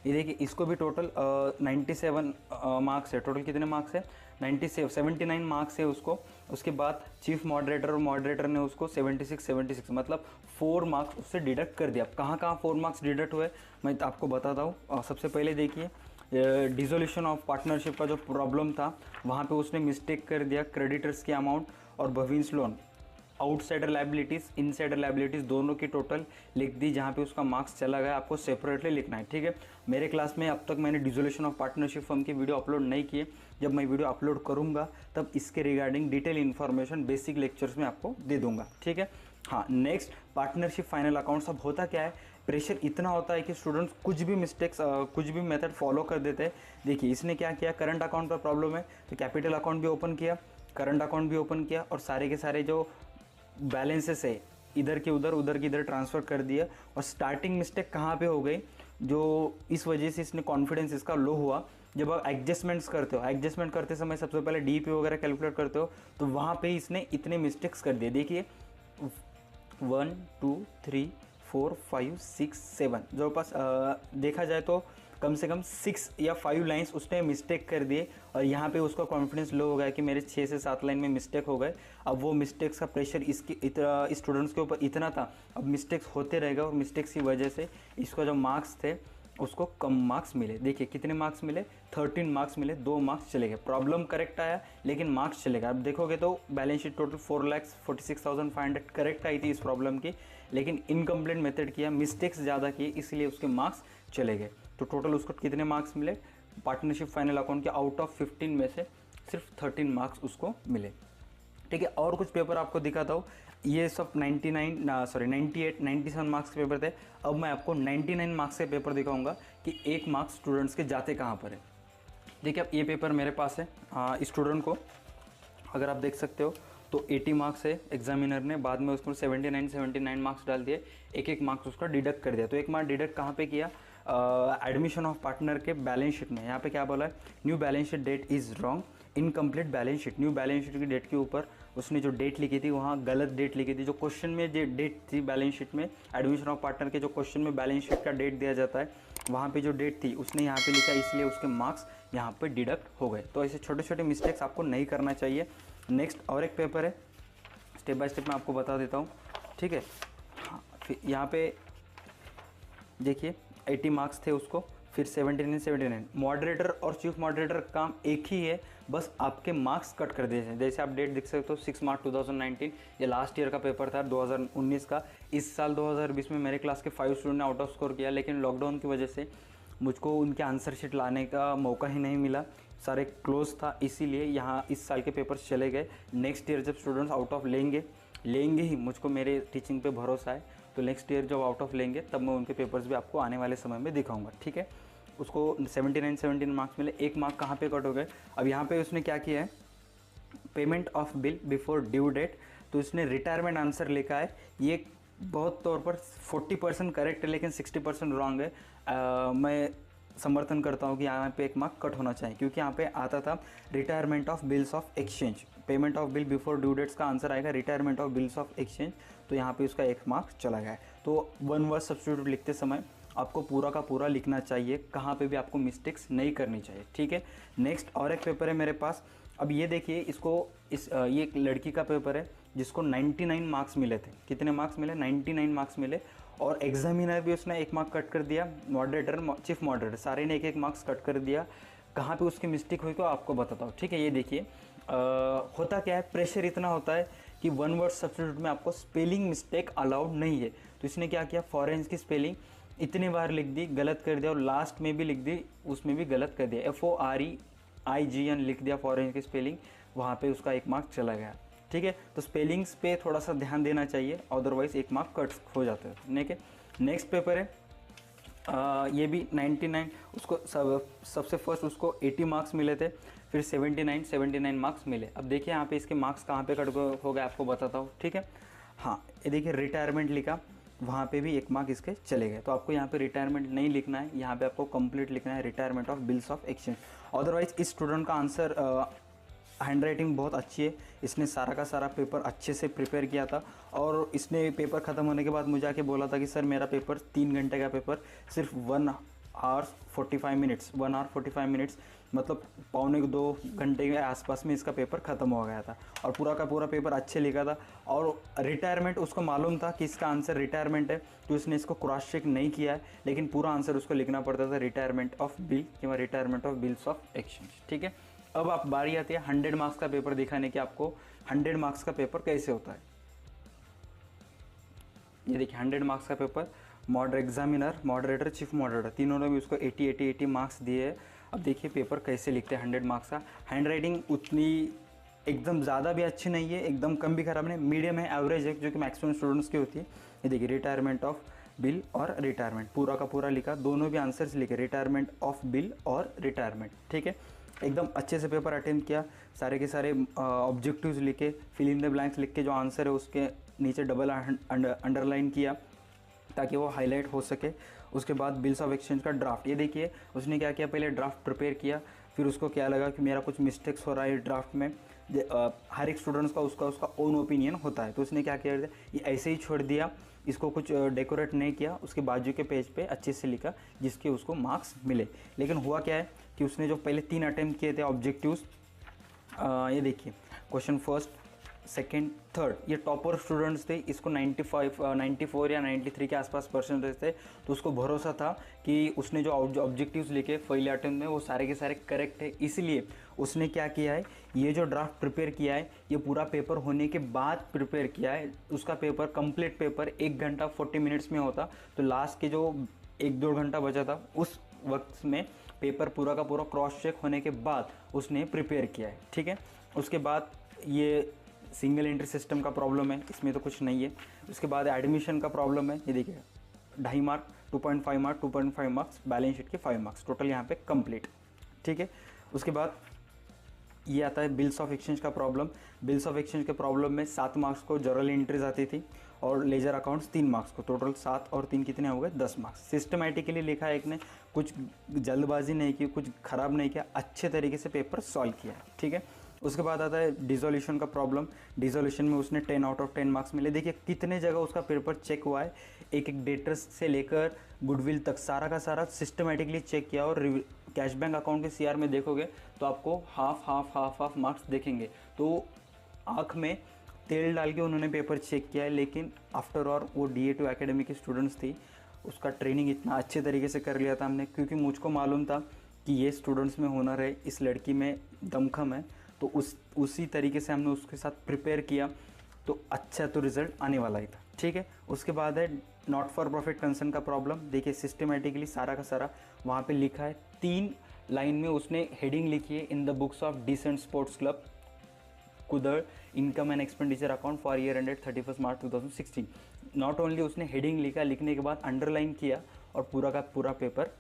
ये देखिए, इसको भी टोटल 97 मार्क्स है। टोटल कितने मार्क्स है, 79 मार्क्स है उसको। उसके बाद चीफ मॉडरेटर और मॉडरेटर ने उसको 76 मतलब 4 मार्क्स उससे डिडक्ट कर दिया। अब कहाँ 4 मार्क्स डिडक्ट हुए मैं आपको बताता हूँ। सबसे पहले देखिए, डिसोल्यूशन ऑफ पार्टनरशिप का जो प्रॉब्लम था वहाँ पे उसने मिस्टेक कर दिया, क्रेडिटर्स की अमाउंट और भविंस loan, outsider liabilities, insider liabilities दोनों की टोटल लिख दी, जहाँ पे उसका मार्क्स चला गया। आपको सेपरेटली लिखना है। ठीक है, मेरे क्लास में अब तक मैंने डिसोल्यूशन ऑफ पार्टनरशिप फर्म की वीडियो अपलोड नहीं की है, जब मैं वीडियो अपलोड करूँगा तब इसके regarding detail information basic lectures में आपको दे दूँगा। ठीक है, हाँ, नेक्स्ट पार्टनरशिप फाइनल अकाउंट्स। अब होता क्या है, प्रेशर इतना होता है कि स्टूडेंट्स कुछ भी मिस्टेक्स, कुछ भी मेथड फॉलो कर देते हैं। देखिए, इसने क्या किया, करंट अकाउंट पर प्रॉब्लम है तो कैपिटल अकाउंट भी ओपन किया, करंट अकाउंट भी ओपन किया और सारे के सारे जो बैलेंसेस है इधर के उधर, उधर के इधर ट्रांसफ़र कर दिया। और स्टार्टिंग मिस्टेक कहाँ पे हो गई, जो इस वजह से इसने कॉन्फिडेंस इसका लो हुआ। जब आप एडजस्टमेंट्स करते हो, एडजस्टमेंट करते समय सबसे पहले DP वगैरह कैलकुलेट करते हो, तो वहाँ पे इसने इतने मिस्टेक्स कर दिए। देखिए 1 2 3 4 5 6 7 जो पास देखा जाए तो कम से कम 6 या 5 लाइंस उसने मिस्टेक कर दिए, और यहाँ पे उसका कॉन्फिडेंस लो हो गया कि मेरे 6 से 7 लाइन में मिस्टेक हो गए। अब वो मिस्टेक्स का प्रेशर इसके स्टूडेंट्स के ऊपर इतना था, अब मिस्टेक्स होते रहेगा और मिस्टेक्स की वजह से इसका जो मार्क्स थे उसको कम मार्क्स मिले। देखिए कितने मार्क्स मिले, 13 मार्क्स मिले, 2 मार्क्स चले गए। प्रॉब्लम करेक्ट आया लेकिन मार्क्स चले गए। अब देखोगे तो balance sheet total 4,46,500 correct I थी इस प्रॉब्लम की, लेकिन इनकम्प्लीट मेथड किया, मिस्टेक्स ज़्यादा किए, इसलिए उसके मार्क्स चले गए। तो टोटल उसको कितने मार्क्स मिले, पार्टनरशिप फाइनल अकाउंट के आउट ऑफ 15 में से सिर्फ 13 मार्क्स उसको मिले। ठीक है, और कुछ पेपर आपको दिखाता हूँ। ये सब 98 97 मार्क्स के पेपर थे। अब मैं आपको 99 मार्क्स के पेपर दिखाऊंगा कि 1 मार्क्स स्टूडेंट्स के जाते कहाँ पर है। देखिए, अब ये पेपर मेरे पास है। स्टूडेंट को अगर आप देख सकते हो तो 80 मार्क्स है एग्जामिनर ने, बाद में उसको 79 मार्क्स डाल दिए, एक मार्क्स उसका डिडक्ट कर दिया। तो 1 मार्क्स डिडक्ट कहाँ पे किया? एडमिशन ऑफ पार्टनर के बैलेंस शीट में। यहाँ पे क्या बोला है? New balance sheet that is wrong, incomplete balance sheet. New balance sheet की डेट के ऊपर उसने जो डेट लिखी थी वहाँ गलत डेट लिखी थी। जो क्वेश्चन में जो डेट थी बैलेंस शीट में, एडमिशन ऑफ पार्टनर के जो क्वेश्चन में बैलेंस शीट का डेट दिया जाता है, वहाँ पे जो डेट थी उसने यहाँ पे लिखा, इसलिए उसके मार्क्स यहाँ पे डिडक्ट हो गए। तो ऐसे छोटे छोटे मिस्टेक्स आपको नहीं करना चाहिए। नेक्स्ट और एक पेपर है, स्टेप बाय स्टेप मैं आपको बता देता हूँ। ठीक है, हाँ, फिर यहाँ पे देखिए 80 मार्क्स थे उसको, फिर 79 मॉडरेटर और चीफ मॉडरेटर का काम एक ही है, बस आपके मार्क्स कट कर दिए हैं। जैसे आप डेट देख सकते हो 6 मार्च 2019, ये लास्ट ईयर का पेपर था 2019 का। इस साल 2020 में मेरे क्लास के 5 स्टूडेंट ने आउट ऑफ स्कोर किया, लेकिन लॉकडाउन की वजह से मुझको उनके आंसर शीट लाने का मौका ही नहीं मिला, सारे क्लोज था, इसीलिए यहाँ इस साल के पेपर्स चले गए। नेक्स्ट ईयर जब स्टूडेंट्स आउट ऑफ लेंगे ही, मुझको मेरे टीचिंग पे भरोसा है, तो नेक्स्ट ईयर जब आउट ऑफ लेंगे तब मैं उनके पेपर्स भी आपको आने वाले समय में दिखाऊंगा। ठीक है, उसको 79 मार्क्स मिले, 1 मार्क कहाँ पे कट हो गए? अब यहाँ पे उसने क्या किया है? Payment of bill before due date, तो इसने रिटायरमेंट आंसर लिखा है। ये बहुत तौर पर 40% करेक्ट है, लेकिन 60% रॉन्ग है। मैं समर्थन करता हूँ कि यहाँ पे 1 मार्क कट होना चाहिए, क्योंकि यहाँ पे आता था retirement of bills of exchange. Payment of bill before due dates का आंसर आएगा retirement of bills of exchange, तो यहाँ पे उसका 1 मार्क चला गया है। तो 1 वर्ड सब्स्टिट्यूट लिखते समय आपको पूरा का पूरा लिखना चाहिए, कहाँ पे भी आपको मिस्टेक्स नहीं करनी चाहिए। ठीक है, नेक्स्ट और एक पेपर है मेरे पास। अब ये देखिए, ये एक लड़की का पेपर है जिसको 99 मार्क्स मिले थे। कितने मार्क्स मिले? 99 मार्क्स मिले, और एग्जामिनर भी उसने 1 मार्क कट कर दिया, मॉडरेटर, चीफ मॉडरेटर, सारे ने 1 मार्क्स कट कर दिया। कहाँ पे उसकी मिस्टेक हुई तो आपको बताता हूँ। ठीक है, ये देखिए, होता क्या है, प्रेशर इतना होता है कि 1 वर्ड सब्स्टिट्यूट में आपको स्पेलिंग मिस्टेक अलाउड नहीं है। तो इसने क्या किया, फॉरेंस की स्पेलिंग इतनी बार लिख दी, गलत कर दिया, और लास्ट में भी लिख दी, उसमें भी गलत कर दिया। FOREIGN लिख दिया फॉरेन की स्पेलिंग, वहाँ पे उसका 1 मार्क चला गया। ठीक है, तो स्पेलिंग्स पे थोड़ा सा ध्यान देना चाहिए, अदरवाइज 1 मार्क कट हो जाता है। ठीक है, नेक्स्ट पेपर है, ये भी 99, उसको सबसे फर्स्ट उसको 80 मार्क्स मिले थे, फिर 79 मार्क्स मिले। अब देखिए यहाँ पे इसके मार्क्स कहाँ पे कट हो गए आपको बताता हूँ। ठीक है, हाँ, ये देखिए रिटायरमेंट लिखा, वहाँ पे भी 1 मार्क इसके चले गए। तो आपको यहाँ पे रिटायरमेंट नहीं लिखना है, यहाँ पे आपको कंप्लीट लिखना है retirement of bills of exchange. Otherwise इस स्टूडेंट का आंसर हैंड राइटिंग बहुत अच्छी है, इसने सारा का सारा पेपर अच्छे से प्रिपेयर किया था, और इसने पेपर ख़त्म होने के बाद मुझे आके बोला था कि सर मेरा पेपर 3 घंटे का पेपर सिर्फ 1 आवर 45 मिनट्स मतलब 1.25-2 घंटे के आसपास में इसका पेपर ख़त्म हो गया था, और पूरा का पूरा पेपर अच्छे लिखा था। और रिटायरमेंट उसको मालूम था कि इसका आंसर रिटायरमेंट है, तो उसने इसको क्रॉस चेक नहीं किया है, लेकिन पूरा आंसर उसको लिखना पड़ता था रिटायरमेंट ऑफ बिल या retirement of bills of exchange. ठीक है, अब आप बारी आती है 100 मार्क्स का पेपर दिखाने की, आपको 100 मार्क्स का पेपर कैसे होता है। ये देखिए 100 मार्क्स का paper, examiner, moderator, chief moderator, तीनों ने भी उसको 80 मार्क्स दिए है। अब देखिए पेपर कैसे लिखते हैं 100 मार्क्स का। हैंड राइटिंग उतनी एकदम ज़्यादा भी अच्छी नहीं है, एकदम कम भी खराब नहीं, मीडियम है, एवरेज है, जो कि मैक्सिमम स्टूडेंट्स की होती है। ये देखिए रिटायरमेंट ऑफ बिल और रिटायरमेंट पूरा का पूरा लिखा, दोनों भी आंसर्स लिखे, रिटायरमेंट ऑफ बिल और रिटायरमेंट। ठीक है, एकदम अच्छे से पेपर अटेम्प्ट किया, सारे के सारे ऑब्जेक्टिव्स लिखे, फिल इन द ब्लैंक्स लिख के जो आंसर है उसके नीचे डबल अंडरलाइन किया ताकि वो हाईलाइट हो सके। उसके बाद बिल्स ऑफ एक्सचेंज का ड्राफ्ट, ये देखिए उसने क्या किया, पहले ड्राफ्ट प्रिपेयर किया, फिर उसको क्या लगा कि मेरा कुछ मिस्टेक्स हो रहा है ड्राफ्ट में। हर एक स्टूडेंट्स का उसका ओन ओपिनियन होता है, तो उसने क्या किया, ये ऐसे ही छोड़ दिया, इसको कुछ डेकोरेट नहीं किया, उसके बाजू के पेज पे अच्छे से लिखा जिसके उसको मार्क्स मिले। लेकिन हुआ क्या है कि उसने जो पहले 3 अटेम्प्ट किए थे ऑब्जेक्टिव्स, ये देखिए क्वेश्चन फर्स्ट, सेकेंड, थर्ड, ये टॉपर स्टूडेंट्स थे, इसको 94 या 93 के आसपास परसेंटेज थे, तो उसको भरोसा था कि उसने जो ऑब्जेक्टिव्स लिखे पहले अटेम्प्ट में वो सारे के सारे करेक्ट है। इसलिए उसने क्या किया है, ये जो ड्राफ्ट प्रिपेयर किया है ये पूरा पेपर होने के बाद प्रिपेयर किया है। उसका पेपर कंप्लीट पेपर 1 घंटा 40 मिनट्स में होता, तो लास्ट के जो 1-2 घंटा बचा था उस वक्त में पेपर पूरा का पूरा क्रॉस चेक होने के बाद उसने प्रिपेयर किया है, ठीक है। उसके बाद ये सिंगल एंट्री सिस्टम का प्रॉब्लम है, इसमें तो कुछ नहीं है। उसके बाद एडमिशन का प्रॉब्लम है, ये देखिए 2.5 mark, 2.5 mark, 2.5 marks, balance sheet के 5 मार्क्स, टोटल यहाँ पे कंप्लीट, ठीक है। उसके बाद ये आता है बिल्स ऑफ एक्सचेंज का प्रॉब्लम। बिल्स ऑफ एक्सचेंज के प्रॉब्लम में 7 मार्क्स को जर्नल एंट्रीज आती थी और लेजर अकाउंट्स 3 मार्क्स को, टोटल 7 और 3 कितने हो गए 10 मार्क्स। सिस्टमेटिकली लिखा है, एक ने कुछ जल्दबाजी नहीं की, कुछ ख़राब नहीं किया, अच्छे तरीके से पेपर सॉल्व किया है, ठीक है। उसके बाद आता है डिसोल्यूशन का प्रॉब्लम। डिसोल्यूशन में उसने 10 आउट ऑफ 10 मार्क्स मिले। देखिए कितने जगह उसका पेपर चेक हुआ है, एक एक डेटर्स से लेकर गुडविल तक सारा का सारा सिस्टमेटिकली चेक किया। और कैश बैंक अकाउंट के सीआर में देखोगे तो आपको हाफ मार्क्स देखेंगे। तो आँख में तेल डाल के उन्होंने पेपर चेक किया है। लेकिन आफ्टर ऑल वो DA2 एकेडमी की स्टूडेंट्स थी, उसका ट्रेनिंग इतना अच्छे तरीके से कर लिया था हमने, क्योंकि मुझको मालूम था कि ये स्टूडेंट्स में हुनर है, इस लड़की में दमखम है। तो उसी तरीके से हमने उसके साथ प्रिपेयर किया, तो अच्छा तो रिज़ल्ट आने वाला ही था, ठीक है। उसके बाद है नॉट फॉर प्रॉफिट कंसर्न का प्रॉब्लम। देखिए सिस्टमेटिकली सारा का सारा वहाँ पे लिखा है, 3 लाइन में उसने हेडिंग लिखी है, in the books of decent sports club कुदर income and expenditure account for year ended 31 March 2016। Not only उसने हेडिंग लिखा, लिखने के बाद अंडरलाइन किया और पूरा का पूरा पेपर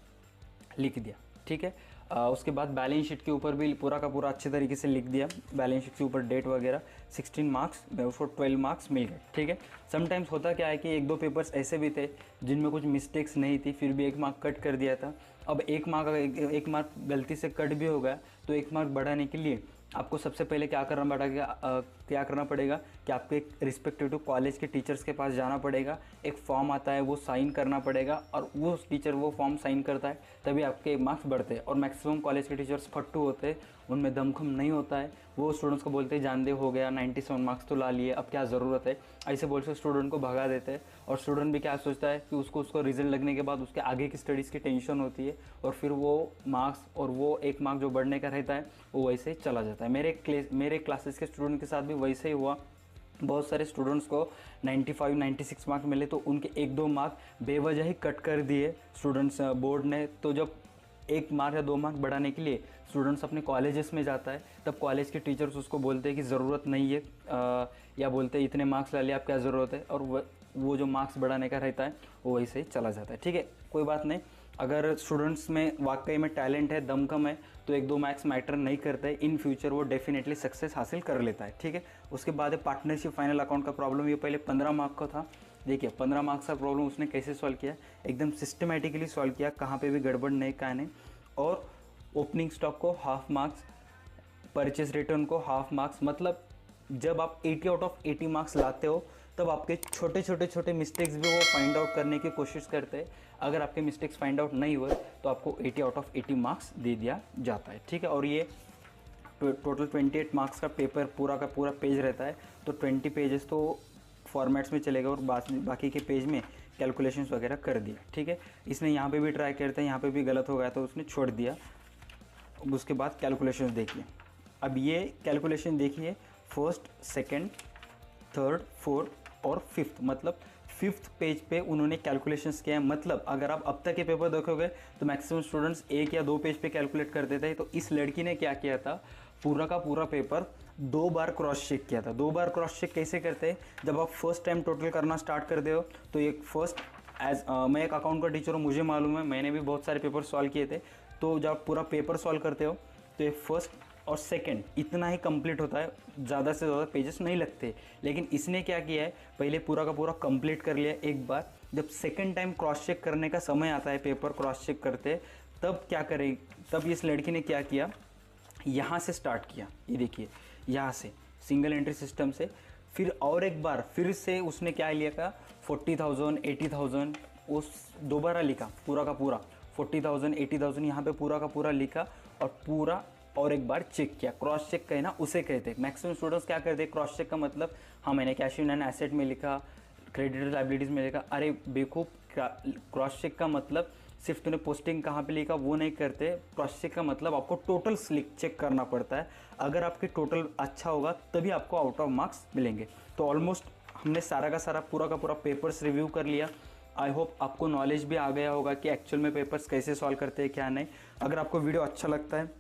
लिख दिया, ठीक है। उसके बाद बैलेंस शीट के ऊपर भी पूरा का पूरा अच्छे तरीके से लिख दिया, बैलेंस शीट के ऊपर डेट वगैरह। 16 मार्क्स में उसको 12 मार्क्स मिल गए, ठीक है। समटाइम्स होता क्या है कि 1-2 पेपर्स ऐसे भी थे जिनमें कुछ मिस्टेक्स नहीं थी, फिर भी 1 मार्क कट कर दिया था। अब 1 मार्क गलती से कट भी हो गया तो 1 मार्क बढ़ाने के लिए आपको सबसे पहले क्या करना पड़ेगा कि आपके रिस्पेक्टिव कॉलेज के टीचर्स के पास जाना पड़ेगा। एक फॉर्म आता है, वो साइन करना पड़ेगा और वो टीचर वो फॉर्म साइन करता है, तभी आपके मार्क्स बढ़ते हैं। और मैक्सिमम कॉलेज के टीचर्स फट्टू होते हैं, उनमें दमखम नहीं होता है। वो स्टूडेंट्स को बोलते हैं जान दे हो गया, 97 मार्क्स तो ला लिए, अब क्या ज़रूरत है, ऐसे बोल से स्टूडेंट को भगा देते हैं। और स्टूडेंट भी क्या सोचता है कि उसको रिजल्ट लगने के बाद उसके आगे की स्टडीज़ की टेंशन होती है और फिर वो मार्क्स और वो 1 मार्क जो बढ़ने का रहता है वो वैसे ही चला जाता है। मेरे क्लासेस के स्टूडेंट के साथ भी वैसे ही हुआ। बहुत सारे स्टूडेंट्स को 95-96 मार्क मिले तो उनके 1-2 मार्क बेवजह ही कट कर दिए स्टूडेंट्स बोर्ड ने। तो जब 1 मार्क या 2 मार्क बढ़ाने के लिए स्टूडेंट्स अपने कॉलेजेस में जाता है, तब कॉलेज के टीचर्स उसको बोलते हैं कि ज़रूरत नहीं है, या बोलते हैं इतने मार्क्स ला लिए, आप क्या ज़रूरत है, और वो जो मार्क्स बढ़ाने का रहता है वो वैसे ही चला जाता है, ठीक है। कोई बात नहीं, अगर स्टूडेंट्स में वाकई में टैलेंट है, दमखम है, तो 1-2 मार्क्स मैटर नहीं करते, इन फ्यूचर वो डेफिनेटली सक्सेस हासिल कर लेता है, ठीक है। उसके बाद है पार्टनरशिप फाइनल अकाउंट का प्रॉब्लम। ये पहले 15 मार्क का था। देखिए 15 मार्क्स का प्रॉब्लम उसने कैसे सॉल्व किया, एकदम सिस्टमेटिकली सॉल्व किया, कहाँ पे भी गड़बड़ नहीं कहा नहीं। और ओपनिंग स्टॉक को हाफ मार्क्स, परचेस रिटर्न को हाफ मार्क्स, मतलब जब आप 80 आउट ऑफ 80 मार्क्स लाते हो तब आपके छोटे मिस्टेक्स भी वो फाइंड आउट करने की कोशिश करते हैं। अगर आपके मिस्टेक्स फाइंड आउट नहीं हुए तो आपको 80 आउट ऑफ 80 मार्क्स दे दिया जाता है, ठीक है। और ये टोटल 28 मार्क्स का पेपर पूरा का पूरा पेज रहता है, तो 20 पेजेस तो फॉर्मेट्स में चलेगा और बाकी के पेज में कैलकुलेशंस वगैरह कर दिया, ठीक है। इसने यहाँ पे भी ट्राई करते हैं, यहाँ पे भी गलत हो गया तो उसने छोड़ दिया। उसके बाद कैलकुलेशंस देखिए, अब ये कैलकुलेशन देखिए, 1st, 2nd, 3rd, 4th और 5th, मतलब 5th पेज पे उन्होंने कैलकुलेशंस किया है। मतलब अगर आप अब तक के पेपर देखोगे तो मैक्सिमम स्टूडेंट्स 1 या 2 पेज पे कैलकुलेट कर देते हैं। तो इस लड़की ने क्या किया था, पूरा का पूरा पेपर 2 बार क्रॉस चेक किया था। 2 बार क्रॉस चेक कैसे करते हैं, जब आप फर्स्ट टाइम टोटल करना स्टार्ट कर दे हो तो एक फर्स्ट मैं एक अकाउंट का टीचर हूँ, मुझे मालूम है, मैंने भी बहुत सारे पेपर सॉल्व किए थे। तो जब पूरा पेपर सॉल्व करते हो तो ये 1st और 2nd इतना ही कंप्लीट होता है, ज़्यादा से ज़्यादा पेजेस नहीं लगते। लेकिन इसने क्या किया है, पहले पूरा का पूरा कंप्लीट कर लिया एक बार। जब 2nd टाइम क्रॉस चेक करने का समय आता है, पेपर क्रॉस चेक करते, तब क्या करें, तब इस लड़की ने क्या किया, यहाँ से स्टार्ट किया। ये देखिए यहाँ से सिंगल एंट्री सिस्टम से, फिर और एक बार फिर से उसने क्या लिया था, 40,000 80,000 उस दोबारा लिखा, पूरा का पूरा 40,000 80,000 यहाँ पे पूरा का पूरा लिखा और पूरा और एक बार चेक किया। क्रॉस चेक कहना उसे कहते हैं। मैक्सिमम स्टूडेंट्स क्या करते हैं, क्रॉस चेक का मतलब हाँ मैंने कैश इन एंड एसेट में लिखा, क्रेडिट लायबिलिटीज़ में लिखा। अरे बेवकूफ़, क्रॉस चेक का मतलब सिर्फ तूने पोस्टिंग कहाँ पे लिखा वो नहीं करते। क्रॉस चेक का मतलब आपको टोटल चेक करना पड़ता है। अगर आपके टोटल अच्छा होगा तभी आपको आउट ऑफ मार्क्स मिलेंगे। तो ऑलमोस्ट हमने सारा का सारा पूरा का पूरा पेपर्स रिव्यू कर लिया। आई होप आपको नॉलेज भी आ गया होगा कि एक्चुअल में पेपर्स कैसे सॉल्व करते हैं क्या नहीं। अगर आपको वीडियो अच्छा लगता है,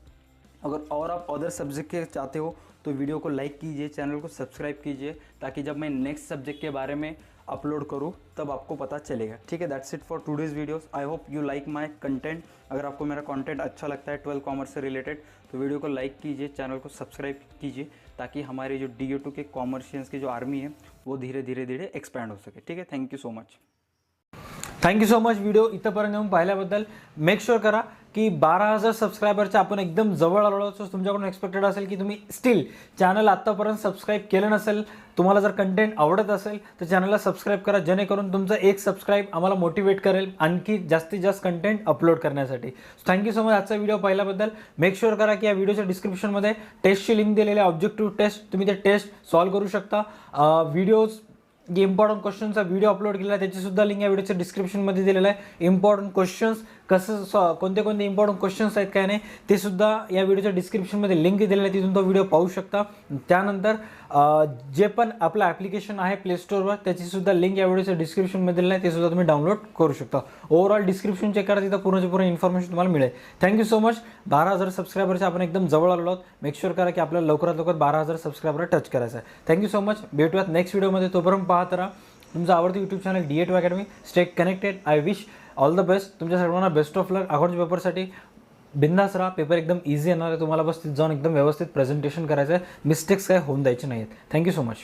अगर और आप अदर सब्जेक्ट के चाहते हो तो वीडियो को लाइक कीजिए, चैनल को सब्सक्राइब कीजिए, ताकि जब मैं नेक्स्ट सब्जेक्ट के बारे में अपलोड करूँ तब आपको पता चलेगा। ठीक है, that's it for today's videos. I hope you like my content. अगर आपको मेरा कंटेंट अच्छा लगता है 12 कॉमर्स से रिलेटेड तो वीडियो को लाइक कीजिए, चैनल को सब्सक्राइब कीजिए, ताकि हमारे जो DA2 के कॉमर्शियंस की जो आर्मी है वो धीरे धीरे एक्सपैंड हो सके। ठीक है, thank you so much. Thank you so much. Video इथंपर्यंत येऊन पाहिल्याबद्दल. मेक शुअर करा की 12,000 सबस्क्रायबरच्या आपण एकदम जवळ आलो. सो तुमच्याकडून एक्सपेक्टेड असेल की तुम्ही स्टील चॅनल आत्तापर्यंत सबस्क्राईब केलं नसेल, तुम्हाला जर कंटेंट आवडत असेल तर चॅनलला सबस्क्राईब करा, जेणेकरून तुमचं एक सबस्क्राईब आम्हाला मोटिवेट करेल आणखी जास्तीत जास्त कंटेंट अपलोड करण्यासाठी. थँक्यू सो मच आजचा व्हिडिओ पाहिल्याबद्दल. मेक शुअर करा की या व्हिडिओच्या डिस्क्रिप्शनमध्ये टेस्टची लिंक दिलेली आहे, ऑब्जेक्टिव्ह टेस्ट. तुम्ही ते टेस्ट सॉल्व्ह करू शकता. व्हिडिओज जे इम्पॉर्टंट क्वेश्चनचा व्हिडिओ अपलोड केला आहे त्याची सुद्धा लिंक या व्हिडिओच्या डिस्क्रिप्शनमध्ये दिलेलं आहे. इम्पॉर्टंट क्वेश्चन्स कसं कोणते कोणते इम्पॉर्टंट क्वेश्चन्स आहेत काय नाही ते सुद्धा या व्हिडिओच्या डिस्क्रिप्शनमध्ये लिंक दिलेलं आहे, तिथून तो व्हिडिओ पाहू शकता. त्यानंतर जे पण आपलं ॲप्लिकेशन आहे प्ले स्टोअरवर त्याची सुद्धा लिंक या व्हिडिओच्या डिस्क्रिप्शनमध्ये दिलेलं आहे, ते सुद्धा तुम्ही डाउनलोड करू शकता. ओव्हरऑल डिस्क्रिप्शन चेक करा, तिथं पूर्ण इन्फॉर्मेशन तुम्हाला मिळेल. Thank you so much. 12,000 सबस्क्रायबरच्या आपण एकदम जवळ आलो आहोत. मेक शुअर करा की आपल्याला लवकरात लवकर 12,000 सबस्क्रायबर टच करायचं आहे. Thank you so much. भेटूयात नेक्स्ट व्हिडिओमध्ये. तोपर्यंत पाहत राहा तुमचं आवडतं YouTube channel DA2 academy. Stay connected. I wish all the best. तुमच्या सर्वांना बेस्ट ऑफ लक. अकाउंट्स पेपरसाठी बिंदास राहा. पेपर एकदम इझी येणार आहे तुम्हाला. बस तिथं जाऊन एकदम व्यवस्थित प्रेझेंटेशन करायचं आहे. मिस्टेक्स काय होऊन द्यायचे नाही आहेत. Thank you so much.